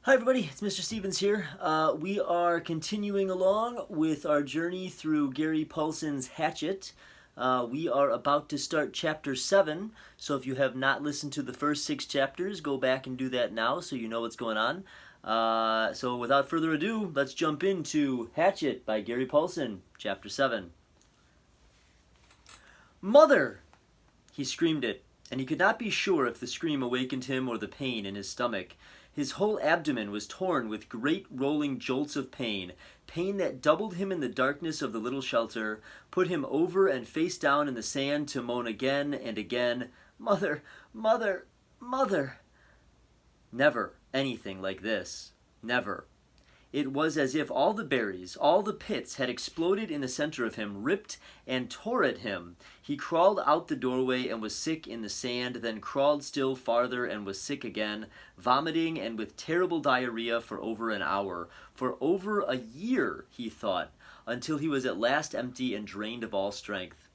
Hi everybody, it's Mr. Stevens here. We are continuing along with our journey through Gary Paulson's Hatchet. We are about to start chapter 7, so if you have not listened to the first 6 chapters, go back and do that now so you know what's going on. So without further ado, let's jump into Hatchet by Gary Paulson, chapter 7. Mother! He screamed it, and he could not be sure if the scream awakened him or the pain in his stomach. His whole abdomen was torn with great rolling jolts of pain, pain that doubled him in the darkness of the little shelter, put him over and face down in the sand to moan again and again, "Mother, mother, mother." Never anything like this. Never. It was as if all the berries, all the pits had exploded in the center of him, ripped and tore at him. He crawled out the doorway and was sick in the sand, then crawled still farther and was sick again, vomiting and with terrible diarrhea for over an hour. For over a year, he thought, until he was at last empty and drained of all strength.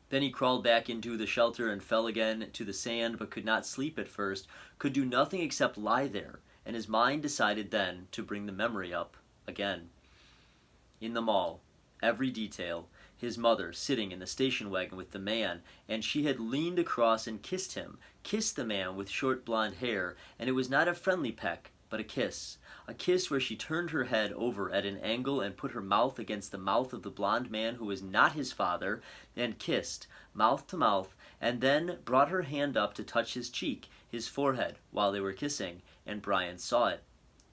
Then he crawled back into the shelter and fell again to the sand, but could not sleep at first, could do nothing except lie there, and his mind decided then to bring the memory up again. In the mall, every detail, his mother sitting in the station wagon with the man, and she had leaned across and kissed him, kissed the man with short blonde hair, and it was not a friendly peck, but a kiss where she turned her head over at an angle and put her mouth against the mouth of the blonde man who was not his father, and kissed, mouth to mouth, and then brought her hand up to touch his cheek, his forehead, while they were kissing, and Brian saw it.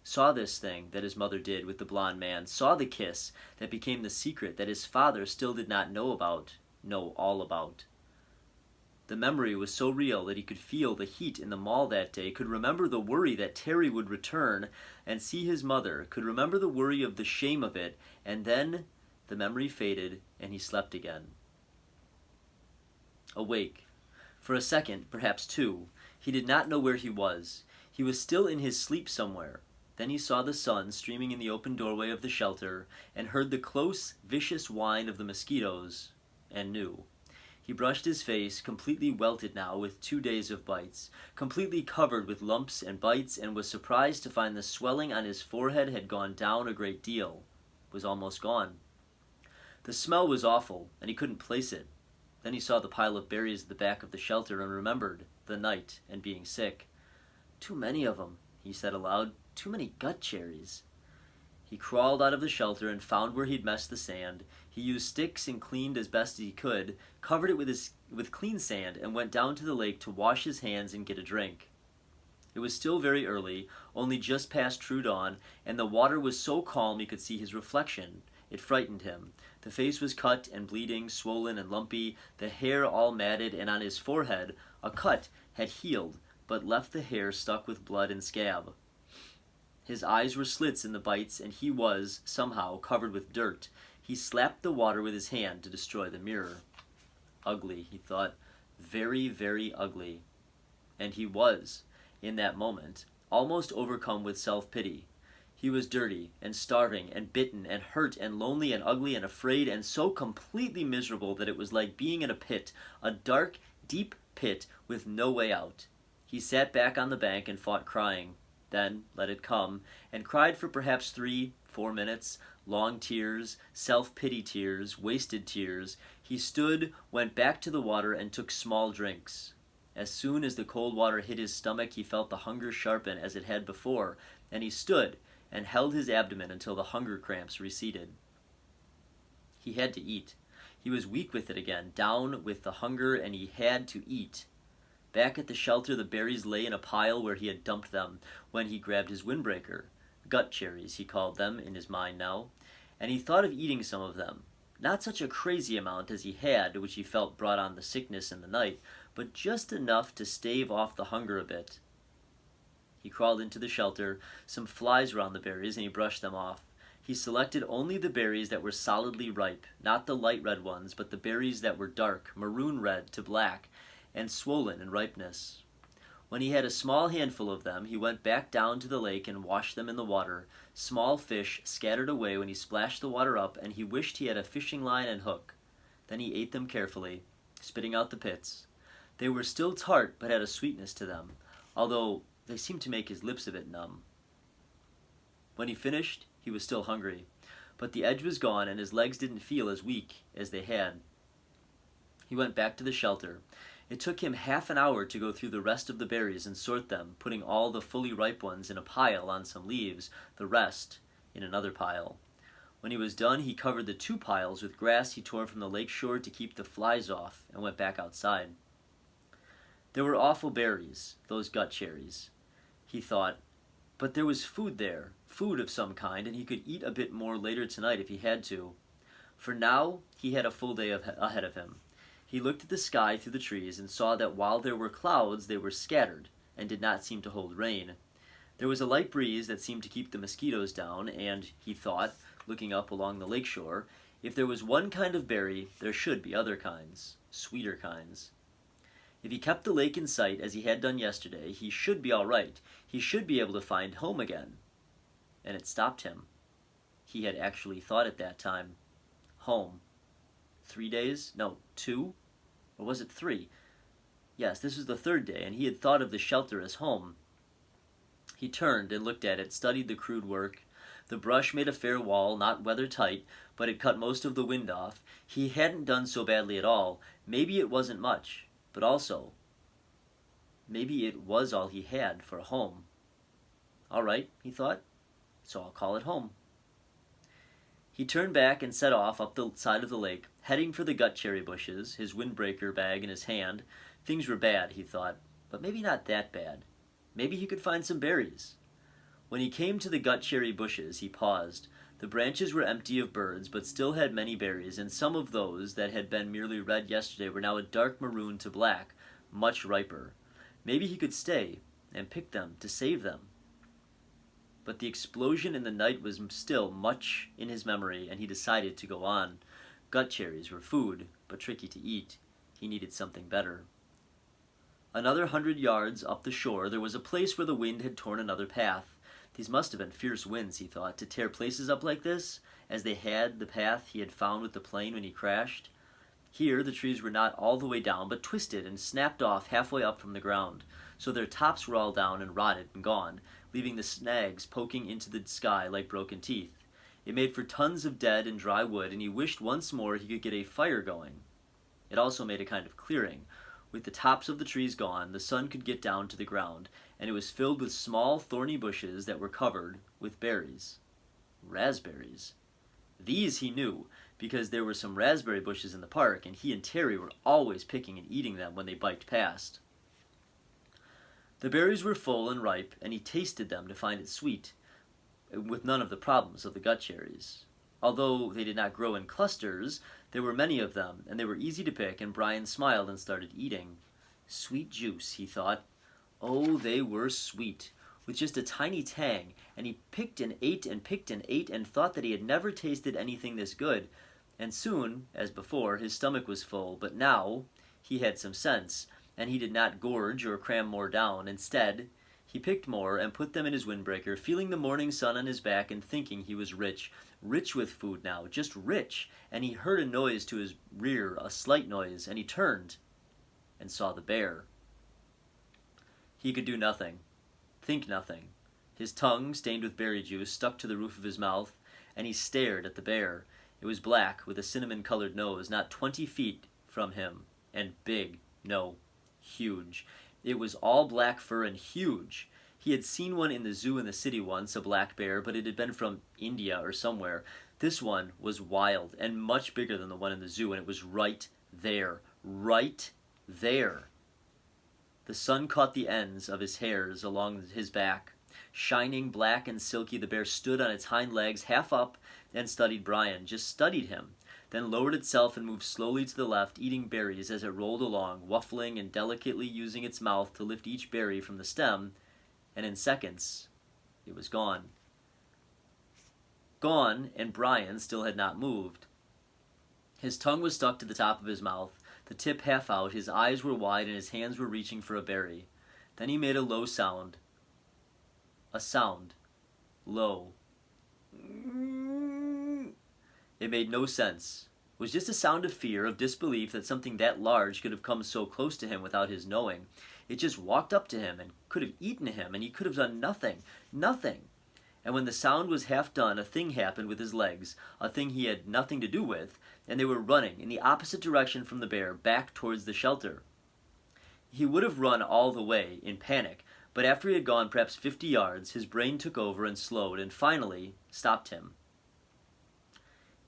Saw this thing that his mother did with the blonde man, saw the kiss that became the secret that his father still did not know all about. The memory was so real that he could feel the heat in the mall that day, could remember the worry that Terry would return and see his mother, could remember the worry of the shame of it, and then the memory faded and he slept again. Awake. For a second, perhaps two, he did not know where he was. He was still in his sleep somewhere. Then he saw the sun streaming in the open doorway of the shelter, and heard the close, vicious whine of the mosquitoes, and knew. He brushed his face, completely welted now with 2 days of bites, completely covered with lumps and bites, and was surprised to find the swelling on his forehead had gone down a great deal, was almost gone. The smell was awful, and he couldn't place it. Then he saw the pile of berries at the back of the shelter and remembered the night and being sick. "Too many of them," he said aloud. "Too many gut cherries." He crawled out of the shelter and found where he'd messed the sand. He used sticks and cleaned as best he could, covered it with clean sand, and went down to the lake to wash his hands and get a drink. It was still very early, only just past true dawn, and the water was so calm he could see his reflection. It frightened him. The face was cut and bleeding, swollen and lumpy, the hair all matted, and on his forehead a cut had healed, but left the hair stuck with blood and scab. His eyes were slits in the bites, and he was, somehow, covered with dirt. He slapped the water with his hand to destroy the mirror. Ugly, he thought. Very, very ugly. And he was, in that moment, almost overcome with self-pity. He was dirty, and starving, and bitten, and hurt, and lonely, and ugly, and afraid, and so completely miserable that it was like being in a pit, a dark, deep pit with no way out. He sat back on the bank and fought crying. Then let it come, and cried for perhaps 3-4 minutes, long tears, self-pity tears, wasted tears. He stood, went back to the water, and took small drinks. As soon as the cold water hit his stomach, he felt the hunger sharpen as it had before, and he stood and held his abdomen until the hunger cramps receded. He had to eat. He was weak with it again, down with the hunger, and he had to eat. Back at the shelter, the berries lay in a pile where he had dumped them when he grabbed his windbreaker. Gut cherries, he called them in his mind now, and he thought of eating some of them. Not such a crazy amount as he had, which he felt brought on the sickness in the night, but just enough to stave off the hunger a bit. He crawled into the shelter. Some flies were on the berries, and he brushed them off. He selected only the berries that were solidly ripe, not the light red ones, but the berries that were dark, maroon red to black, and swollen in ripeness. When he had a small handful of them, he went back down to the lake and washed them in the water. Small fish scattered away when he splashed the water up, and he wished he had a fishing line and hook. Then he ate them carefully, spitting out the pits. They were still tart, but had a sweetness to them, although they seemed to make his lips a bit numb. When he finished, he was still hungry, but the edge was gone and his legs didn't feel as weak as they had. He went back to the shelter. It took him half an hour to go through the rest of the berries and sort them, putting all the fully ripe ones in a pile on some leaves, the rest in another pile. When he was done, he covered the 2 piles with grass he tore from the lake shore to keep the flies off, and went back outside. There were awful berries, those gut cherries, he thought, but there was food there, food of some kind, and he could eat a bit more later tonight if he had to. For now, he had a full day ahead of him. He looked at the sky through the trees and saw that while there were clouds, they were scattered and did not seem to hold rain. There was a light breeze that seemed to keep the mosquitoes down, and, he thought, looking up along the lake shore, if there was one kind of berry, there should be other kinds, sweeter kinds. If he kept the lake in sight as he had done yesterday, he should be all right. He should be able to find home again. And it stopped him. He had actually thought at that time. Home. 3 days? No, 2? Or was it 3? Yes, this was the 3rd day, and he had thought of the shelter as home. He turned and looked at it, studied the crude work. The brush made a fair wall, not weather-tight, but it cut most of the wind off. He hadn't done so badly at all. Maybe it wasn't much, but also, maybe it was all he had for a home. All right, he thought, so I'll call it home. He turned back and set off up the side of the lake, heading for the gut cherry bushes, his windbreaker bag in his hand. Things were bad, he thought, but maybe not that bad. Maybe he could find some berries. When he came to the gut cherry bushes, he paused. The branches were empty of birds, but still had many berries, and some of those that had been merely red yesterday were now a dark maroon to black, much riper. Maybe he could stay and pick them to save them. But the explosion in the night was still much in his memory, and he decided to go on. Gut cherries were food, but tricky to eat. He needed something better. Another 100 yards up the shore, there was a place where the wind had torn another path. These must have been fierce winds, he thought, to tear places up like this, as they had the path he had found with the plane when he crashed. Here, the trees were not all the way down, but twisted and snapped off halfway up from the ground, so their tops were all down and rotted and gone, leaving the snags poking into the sky like broken teeth. It made for tons of dead and dry wood, and he wished once more he could get a fire going. It also made a kind of clearing. With the tops of the trees gone, the sun could get down to the ground, and it was filled with small, thorny bushes that were covered with berries. Raspberries. These he knew, because there were some raspberry bushes in the park, and he and Terry were always picking and eating them when they biked past. The berries were full and ripe, and he tasted them to find it sweet, with none of the problems of the gut cherries. Although they did not grow in clusters, there were many of them, and they were easy to pick, and Brian smiled and started eating. Sweet juice, he thought. Oh, they were sweet, with just a tiny tang, and he picked and ate and picked and ate and thought that he had never tasted anything this good. And soon, as before, his stomach was full, but now he had some sense, and he did not gorge or cram more down. Instead, he picked more and put them in his windbreaker, feeling the morning sun on his back and thinking he was rich. Rich with food now, just rich. And he heard a noise to his rear, a slight noise, and he turned and saw the bear. He could do nothing, think nothing. His tongue, stained with berry juice, stuck to the roof of his mouth, and he stared at the bear. It was black, with a cinnamon-colored nose, not 20 feet from him, and big, no, huge. It was all black fur and huge. He had seen one in the zoo in the city once, a black bear, but it had been from India or somewhere. This one was wild and much bigger than the one in the zoo, and it was right there. Right there. The sun caught the ends of his hairs along his back. Shining black and silky, the bear stood on its hind legs, half up, and studied Brian, just studied him, then lowered itself and moved slowly to the left, eating berries as it rolled along, waffling and delicately using its mouth to lift each berry from the stem, and in seconds, it was gone. Gone, and Brian still had not moved. His tongue was stuck to the top of his mouth, the tip half out, his eyes were wide, and his hands were reaching for a berry. Then he made a low sound. A sound. Low. It made no sense. It was just a sound of fear, of disbelief that something that large could have come so close to him without his knowing. It just walked up to him and could have eaten him, and he could have done nothing. Nothing. And when the sound was half done, a thing happened with his legs, a thing he had nothing to do with, and they were running in the opposite direction from the bear, back towards the shelter. He would have run all the way, in panic, but after he had gone perhaps 50 yards, his brain took over and slowed, and finally stopped him.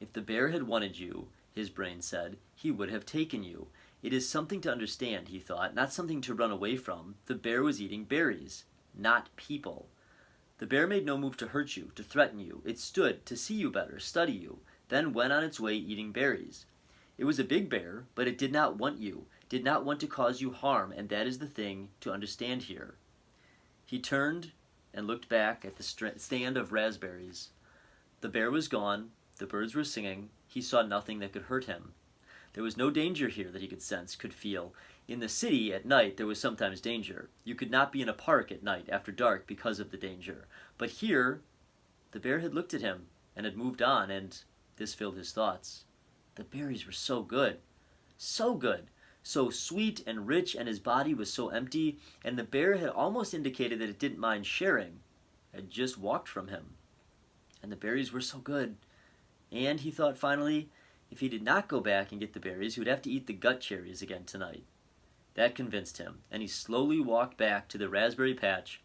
If the bear had wanted you, his brain said, he would have taken you. It is something to understand, he thought, not something to run away from. The bear was eating berries, not people. The bear made no move to hurt you, to threaten you. It stood to see you better, study you, then went on its way eating berries. It was a big bear, but it did not want you, did not want to cause you harm, and that is the thing to understand here. He turned and looked back at the stand of raspberries. The bear was gone, the birds were singing, he saw nothing that could hurt him. There was no danger here that he could sense, could feel. In the city, at night, there was sometimes danger. You could not be in a park at night after dark because of the danger. But here, the bear had looked at him and had moved on, and this filled his thoughts. The berries were so good, so sweet and rich, and his body was so empty, and the bear had almost indicated that it didn't mind sharing. It had just walked from him. And the berries were so good. And he thought finally, if he did not go back and get the berries, he would have to eat the gut cherries again tonight. That convinced him, and he slowly walked back to the raspberry patch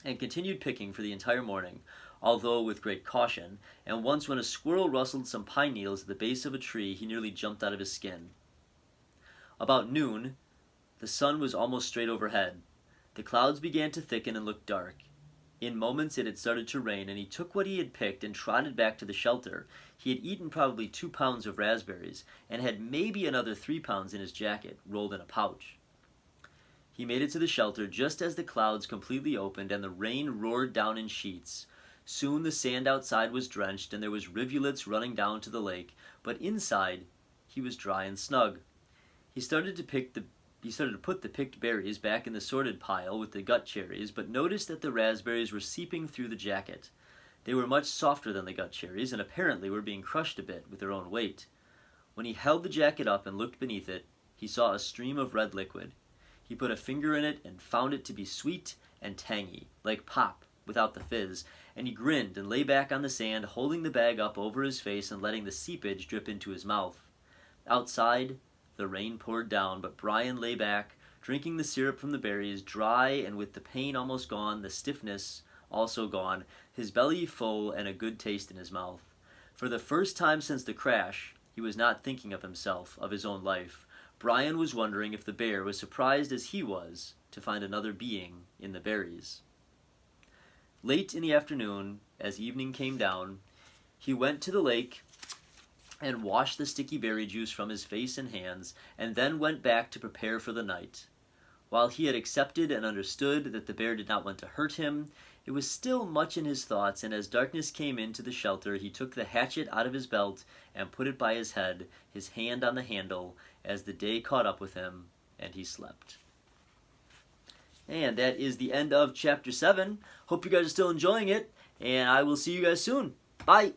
and continued picking for the entire morning, although with great caution, and once when a squirrel rustled some pine needles at the base of a tree, he nearly jumped out of his skin. About noon, the sun was almost straight overhead. The clouds began to thicken and look dark. In moments it had started to rain, and he took what he had picked and trotted back to the shelter. He had eaten probably 2 pounds of raspberries, and had maybe another 3 pounds in his jacket, rolled in a pouch. He made it to the shelter just as the clouds completely opened and the rain roared down in sheets. Soon the sand outside was drenched, and there was rivulets running down to the lake, but inside he was dry and snug. He started to put the picked berries back in the sorted pile with the gut cherries, but noticed that the raspberries were seeping through the jacket. They were much softer than the gut cherries, and apparently were being crushed a bit with their own weight. When he held the jacket up and looked beneath it, he saw a stream of red liquid. He put a finger in it and found it to be sweet and tangy, like pop, without the fizz, and he grinned and lay back on the sand, holding the bag up over his face and letting the seepage drip into his mouth. Outside, the rain poured down, but Brian lay back, drinking the syrup from the berries, dry and with the pain almost gone, the stiffness also gone, his belly full and a good taste in his mouth. For the first time since the crash, he was not thinking of himself, of his own life. Brian was wondering if the bear was surprised as he was to find another being in the berries. Late in the afternoon, as evening came down, he went to the lake and washed the sticky berry juice from his face and hands, and then went back to prepare for the night. While he had accepted and understood that the bear did not want to hurt him, it was still much in his thoughts, and as darkness came into the shelter, he took the hatchet out of his belt and put it by his head, his hand on the handle, as the day caught up with him, and he slept. And that is the end of Chapter 7. Hope you guys are still enjoying it, and I will see you guys soon. Bye!